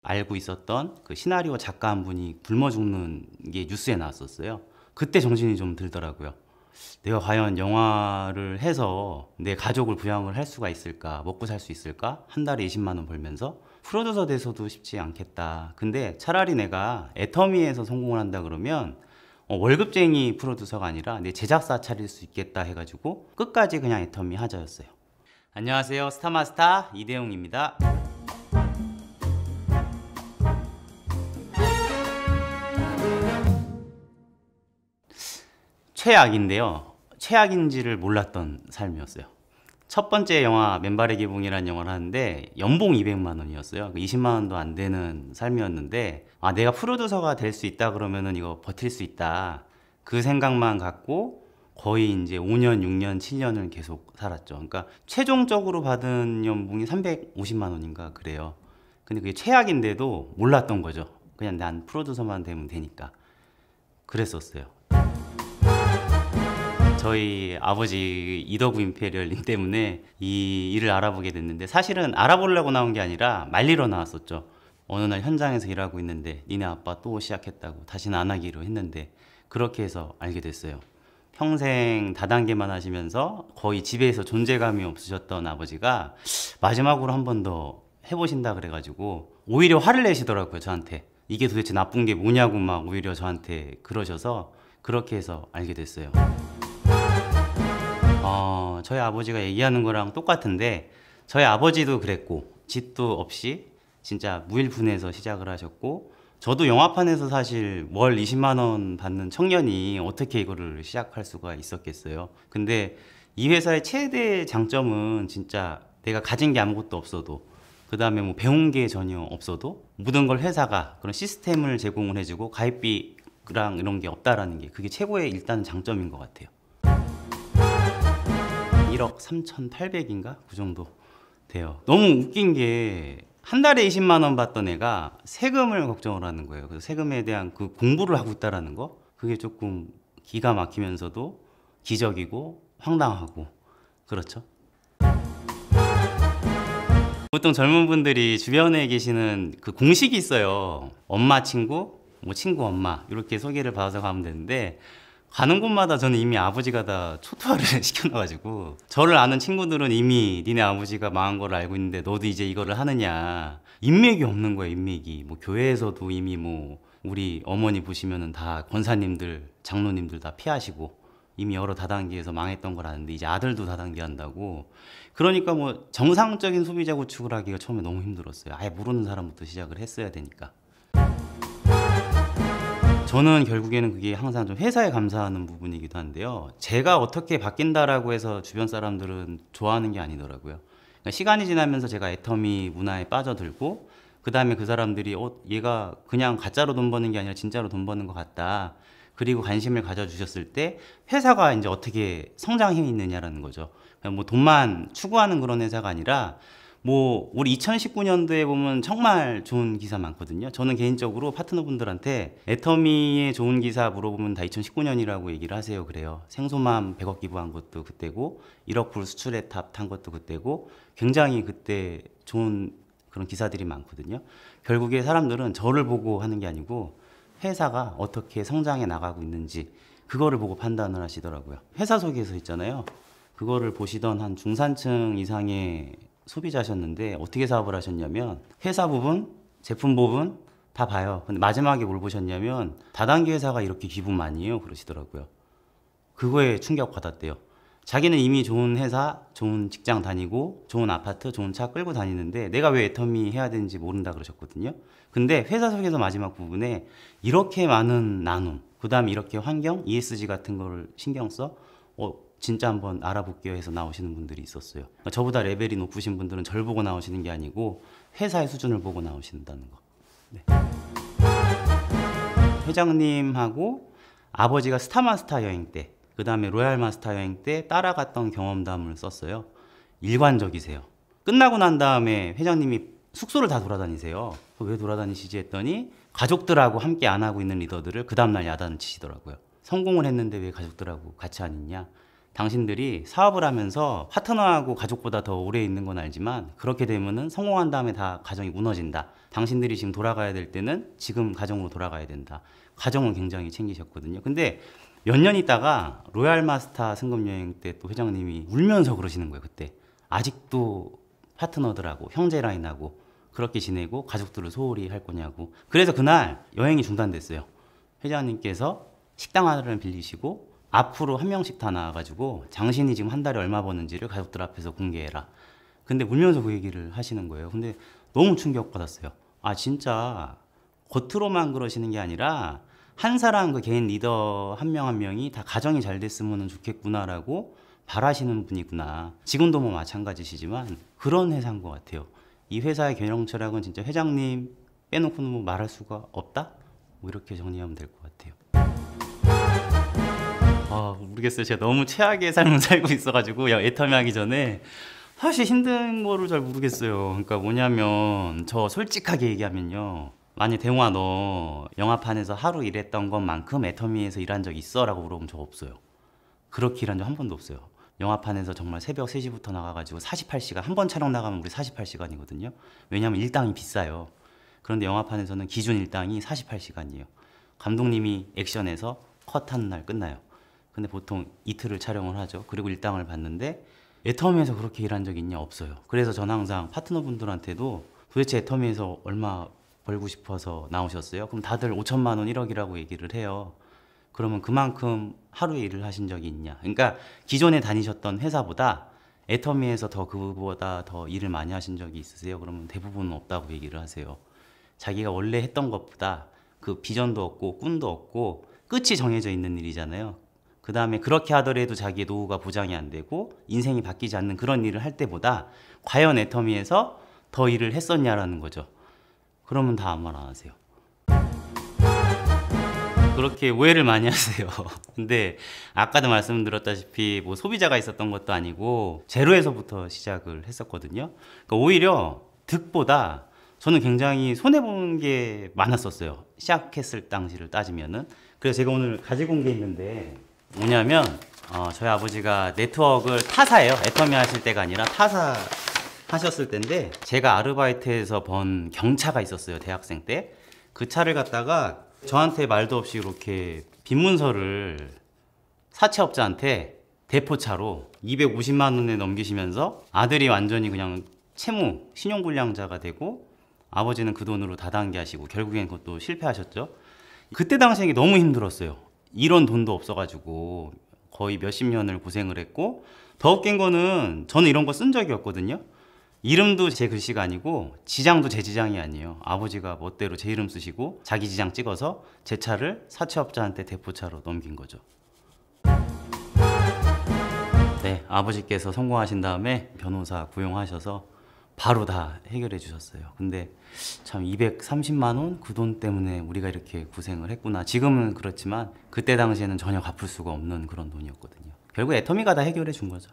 알고 있었던 그 시나리오 작가 한 분이 굶어 죽는 게 뉴스에 나왔었어요. 그때 정신이 좀 들더라고요. 내가 과연 영화를 해서 내 가족을 부양을 할 수가 있을까? 먹고 살 수 있을까? 한 달에 20만 원 벌면서 프로듀서 돼서도 쉽지 않겠다. 근데 차라리 내가 애터미에서 성공을 한다 그러면 월급쟁이 프로듀서가 아니라 내 제작사 차릴 수 있겠다 해가지고 끝까지 그냥 애터미 하자였어요. 안녕하세요, 스타마스터 이대용입니다. 최악인데요, 최악인지를 몰랐던 삶이었어요. 첫 번째 영화 맨발의 개봉이라는 영화를 하는데 연봉 200만 원이었어요. 20만 원도 안 되는 삶이었는데, 아, 내가 프로듀서가 될 수 있다 그러면은 이거 버틸 수 있다, 그 생각만 갖고 거의 이제 5년, 6년, 7년을 계속 살았죠. 그러니까 최종적으로 받은 연봉이 350만 원인가 그래요. 근데 그게 최악인데도 몰랐던 거죠. 그냥 난 프로듀서만 되면 되니까 그랬었어요. 저희 아버지 이더구 임페리얼님 때문에 이 일을 알아보게 됐는데, 사실은 알아보려고 나온 게 아니라 말리러 나왔었죠. 어느 날 현장에서 일하고 있는데 니네 아빠 또 시작했다고, 다시는 안 하기로 했는데, 그렇게 해서 알게 됐어요. 평생 다단계만 하시면서 거의 집에서 존재감이 없으셨던 아버지가 마지막으로 한 번 더 해보신다 그래가지고 오히려 화를 내시더라고요, 저한테. 이게 도대체 나쁜 게 뭐냐고 막 오히려 저한테 그러셔서, 그렇게 해서 알게 됐어요. 저희 아버지가 얘기하는 거랑 똑같은데, 저희 아버지도 그랬고 집도 없이 진짜 무일푼에서 시작을 하셨고, 저도 영화판에서 사실 월 20만 원 받는 청년이 어떻게 이거를 시작할 수가 있었겠어요. 근데 이 회사의 최대 장점은 진짜 내가 가진 게 아무것도 없어도, 그 다음에 뭐 배운 게 전혀 없어도 모든 걸 회사가 그런 시스템을 제공을 해주고 가입비랑 이런 게 없다라는 게, 그게 최고의 일단 장점인 것 같아요. 1억 3,800인가? 그 정도 돼요. 너무 웃긴 게, 한 달에 20만 원 받던 애가 세금을 걱정을 하는 거예요. 그래서 세금에 대한 그 공부를 하고 있다라는 거, 그게 조금 기가 막히면서도 기적이고 황당하고 그렇죠. 보통 젊은 분들이 주변에 계시는 그 공식이 있어요. 엄마 친구, 뭐 친구 엄마, 이렇게 소개를 받아서 가면 되는데, 가는 곳마다 저는 이미 아버지가 다 초토화를 시켜놔가지고, 저를 아는 친구들은 이미 니네 아버지가 망한 걸 알고 있는데 너도 이제 이거를 하느냐, 인맥이 없는 거예요. 인맥이 뭐 교회에서도 이미 뭐 우리 어머니 보시면은 다 권사님들, 장로님들 다 피하시고 이미 여러 다단계에서 망했던 걸 아는데 이제 아들도 다단계 한다고. 그러니까 뭐 정상적인 소비자 구축을 하기가 처음에 너무 힘들었어요. 아예 모르는 사람부터 시작을 했어야 되니까. 저는 결국에는 그게 항상 좀 회사에 감사하는 부분이기도 한데요, 제가 어떻게 바뀐다라고 해서 주변 사람들은 좋아하는 게 아니더라고요. 그러니까 시간이 지나면서 제가 애터미 문화에 빠져들고, 그 다음에 그 사람들이 얘가 그냥 가짜로 돈 버는 게 아니라 진짜로 돈 버는 것 같다, 그리고 관심을 가져주셨을 때 회사가 이제 어떻게 성장해 있느냐라는 거죠. 그냥 뭐 돈만 추구하는 그런 회사가 아니라, 뭐 우리 2019년도에 보면 정말 좋은 기사 많거든요. 저는 개인적으로 파트너분들한테 애터미의 좋은 기사 물어보면 다 2019년이라고 얘기를 하세요. 그래요. 생소맘 100억 기부한 것도 그때고, 1억 불 수출의 탑 탄 것도 그때고, 굉장히 그때 좋은 그런 기사들이 많거든요. 결국에 사람들은 저를 보고 하는 게 아니고 회사가 어떻게 성장해 나가고 있는지, 그거를 보고 판단을 하시더라고요. 회사 소개서 있잖아요. 그거를 보시던 한 중산층 이상의 소비자셨는데 어떻게 사업을 하셨냐면, 회사 부분, 제품 부분 다 봐요. 근데 마지막에 뭘 보셨냐면, 다단계 회사가 이렇게 기부 많이 해요 그러시더라고요. 그거에 충격받았대요. 자기는 이미 좋은 회사, 좋은 직장 다니고 좋은 아파트, 좋은 차 끌고 다니는데 내가 왜 애터미 해야 되는지 모른다 그러셨거든요. 근데 회사 소개서 마지막 부분에 이렇게 많은 나눔, 그 다음에 이렇게 환경, ESG 같은 거를 신경 써? 진짜 한번 알아볼게요 해서 나오시는 분들이 있었어요. 그러니까 저보다 레벨이 높으신 분들은 절 보고 나오시는 게 아니고 회사의 수준을 보고 나오신다는 거. 네. 회장님하고 아버지가 스타마스터 여행 때, 그 다음에 로얄마스터 여행 때 따라갔던 경험담을 썼어요. 일관적이세요. 끝나고 난 다음에 회장님이 숙소를 다 돌아다니세요. 왜 돌아다니시지 했더니, 가족들하고 함께 안 하고 있는 리더들을 그 다음날 야단을 치시더라고요. 성공을 했는데 왜 가족들하고 같이 안 있냐? 당신들이 사업을 하면서 파트너하고 가족보다 더 오래 있는 건 알지만 그렇게 되면은 성공한 다음에 다 가정이 무너진다. 당신들이 지금 돌아가야 될 때는 지금 가정으로 돌아가야 된다. 가정은 굉장히 챙기셨거든요. 근데 몇 년 있다가 로얄 마스터 승급여행 때 또 회장님이 울면서 그러시는 거예요. 그때 아직도 파트너들하고 형제 라인하고 그렇게 지내고 가족들을 소홀히 할 거냐고. 그래서 그날 여행이 중단됐어요. 회장님께서 식당 하나를 빌리시고 앞으로 한 명씩 다 나와가지고 당신이 지금 한 달에 얼마 버는지를 가족들 앞에서 공개해라. 근데 울면서 그 얘기를 하시는 거예요. 근데 너무 충격받았어요. 아 진짜 겉으로만 그러시는 게 아니라 한 사람 그 개인 리더 한 명 한 명이 다 가정이 잘 됐으면 좋겠구나라고 바라시는 분이구나. 지금도 뭐 마찬가지시지만 그런 회사인 것 같아요. 이 회사의 경영 철학은 진짜 회장님 빼놓고는 뭐 말할 수가 없다? 뭐 이렇게 정리하면 될 것 같아요. 아 모르겠어요. 제가 너무 최악의 삶을 살고 있어가지고 애터미 하기 전에 사실 힘든 거를 잘 모르겠어요. 그러니까 뭐냐면 저 솔직하게 얘기하면요. 만약 대웅아 너 영화판에서 하루 일했던 것만큼 애터미에서 일한 적 있어? 라고 물어보면 저 없어요. 그렇게 일한 적 한 번도 없어요. 영화판에서 정말 새벽 3시부터 나가가지고 48시간 한 번 촬영 나가면 우리 48시간이거든요. 왜냐하면 일당이 비싸요. 그런데 영화판에서는 기준 일당이 48시간이에요. 감독님이 액션에서 컷하는 날 끝나요. 근데 보통 이틀을 촬영을 하죠. 그리고 일당을 받는데 애터미에서 그렇게 일한 적 있냐? 없어요. 그래서 저는 항상 파트너분들한테도 도대체 애터미에서 얼마 벌고 싶어서 나오셨어요? 그럼 다들 5천만 원 1억이라고 얘기를 해요. 그러면 그만큼 하루에 일을 하신 적이 있냐? 그러니까 기존에 다니셨던 회사보다 애터미에서 더 그보다 더 일을 많이 하신 적이 있으세요? 그러면 대부분은 없다고 얘기를 하세요. 자기가 원래 했던 것보다 그 비전도 없고 꿈도 없고 끝이 정해져 있는 일이잖아요. 그 다음에 그렇게 하더라도 자기의 노후가 보장이 안 되고 인생이 바뀌지 않는 그런 일을 할 때보다 과연 애터미에서 더 일을 했었냐라는 거죠. 그러면 다 아무 말 안 하세요. 그렇게 오해를 많이 하세요. 근데 아까도 말씀드렸다시피 뭐 소비자가 있었던 것도 아니고 제로에서부터 시작을 했었거든요. 그러니까 오히려 득보다 저는 굉장히 손해본 게 많았었어요. 시작했을 당시를 따지면은. 그래서 제가 오늘 가지고 온 게 있는데 뭐냐면 저희 아버지가 네트워크를 타사예요. 애터미 하실 때가 아니라 타사 하셨을 때인데 제가 아르바이트에서 번 경차가 있었어요. 대학생 때. 그 차를 갖다가 저한테 말도 없이 이렇게 빈문서를 사채업자한테 대포차로 250만 원에 넘기시면서 아들이 완전히 그냥 채무 신용불량자가 되고 아버지는 그 돈으로 다단계 하시고 결국엔 그것도 실패하셨죠. 그때 당시에 너무 힘들었어요. 이런 돈도 없어가지고 거의 몇십 년을 고생을 했고 더 웃긴 거는 저는 이런 거 쓴 적이 없거든요. 이름도 제 글씨가 아니고 지장도 제 지장이 아니에요. 아버지가 멋대로 제 이름 쓰시고 자기 지장 찍어서 제 차를 사채업자한테 대포차로 넘긴 거죠. 네, 아버지께서 성공하신 다음에 변호사 고용하셔서 바로 다 해결해 주셨어요. 근데 참 230만 원? 그 돈 때문에 우리가 이렇게 고생을 했구나. 지금은 그렇지만 그때 당시에는 전혀 갚을 수가 없는 그런 돈이었거든요. 결국 애터미가 다 해결해 준 거죠.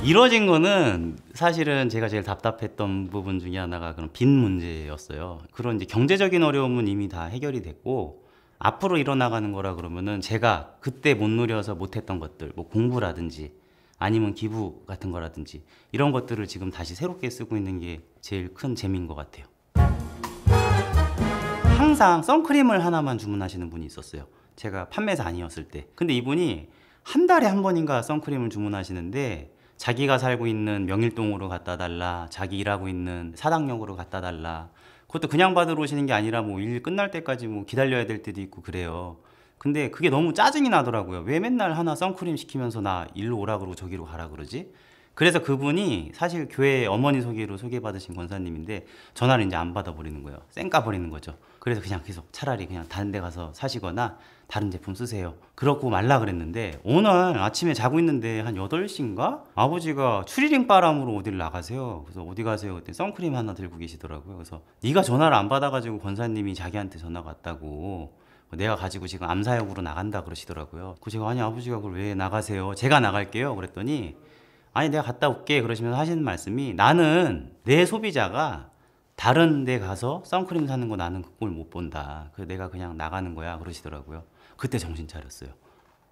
이뤄진 거는 사실은 제가 제일 답답했던 부분 중에 하나가 그런 빚 문제였어요. 그런 이제 경제적인 어려움은 이미 다 해결이 됐고 앞으로 일어나가는 거라 그러면은 제가 그때 못 누려서 못했던 것들, 뭐 공부라든지 아니면 기부 같은 거라든지 이런 것들을 지금 다시 새롭게 쓰고 있는 게 제일 큰 재미인 것 같아요. 항상 선크림을 하나만 주문하시는 분이 있었어요. 제가 판매사 아니었을 때. 근데 이분이 한 달에 한 번인가 선크림을 주문하시는데 자기가 살고 있는 명일동으로 갖다 달라, 자기 일하고 있는 사당역으로 갖다 달라. 그것도 그냥 받으러 오시는 게 아니라 뭐 일 끝날 때까지 뭐 기다려야 될 때도 있고 그래요. 근데 그게 너무 짜증이 나더라고요. 왜 맨날 하나 선크림 시키면서 나 일로 오라 그러고 저기로 가라 그러지? 그래서 그분이 사실 교회 어머니 소개로 소개받으신 권사님인데 전화를 이제 안 받아버리는 거예요. 쌩까 버리는 거죠. 그래서 그냥 계속 차라리 그냥 다른 데 가서 사시거나 다른 제품 쓰세요. 그러고 말라 그랬는데 오늘 아침에 자고 있는데 한 8시인가? 아버지가 추리링 바람으로 어디를 나가세요. 그래서 어디 가세요? 그때 선크림 하나 들고 계시더라고요. 그래서 네가 전화를 안 받아가지고 권사님이 자기한테 전화가 왔다고 내가 가지고 지금 암사역으로 나간다 그러시더라고요. 그 제가 아니 아버지가 그걸 왜 나가세요? 제가 나갈게요. 그랬더니 아니 내가 갔다 올게 그러시면서 하시는 말씀이 나는 내 소비자가 다른 데 가서 선크림 사는 거 나는 그걸 못 본다. 그래서 내가 그냥 나가는 거야 그러시더라고요. 그때 정신 차렸어요.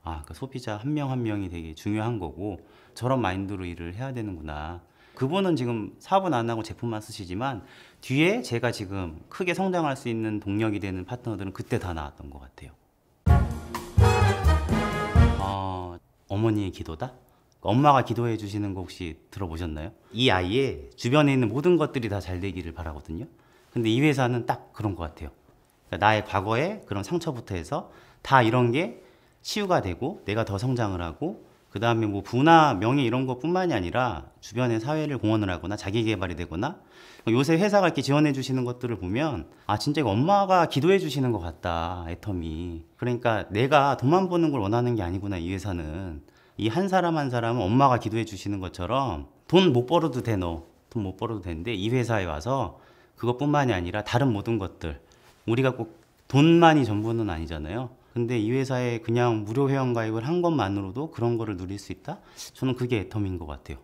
아, 그 소비자 한 명 한 명이 되게 중요한 거고 저런 마인드로 일을 해야 되는구나. 그분은 지금 사업은 안 하고 제품만 쓰시지만 뒤에 제가 지금 크게 성장할 수 있는 동력이 되는 파트너들은 그때 다 나왔던 것 같아요. 어머니의 기도다? 엄마가 기도해 주시는 거 혹시 들어보셨나요? 이 아이의 주변에 있는 모든 것들이 다 잘 되기를 바라거든요. 근데 이 회사는 딱 그런 것 같아요. 그러니까 나의 과거의 그런 상처부터 해서 다 이런 게 치유가 되고 내가 더 성장을 하고 그 다음에 뭐 부나 명예 이런 것뿐만이 아니라 주변의 사회를 공헌을 하거나 자기 개발이 되거나 요새 회사가 이렇게 지원해 주시는 것들을 보면 아 진짜 이거 엄마가 기도해 주시는 것 같다 애텀이. 그러니까 내가 돈만 버는 걸 원하는 게 아니구나 이 회사는. 이 한 사람 한 사람은 엄마가 기도해 주시는 것처럼 돈 못 벌어도 돼 너. 돈 못 벌어도 되는데 이 회사에 와서 그것뿐만이 아니라 다른 모든 것들 우리가 꼭 돈만이 전부는 아니잖아요. 근데 이 회사에 그냥 무료 회원 가입을 한 것만으로도 그런 거를 누릴 수 있다? 저는 그게 애텀인 것 같아요.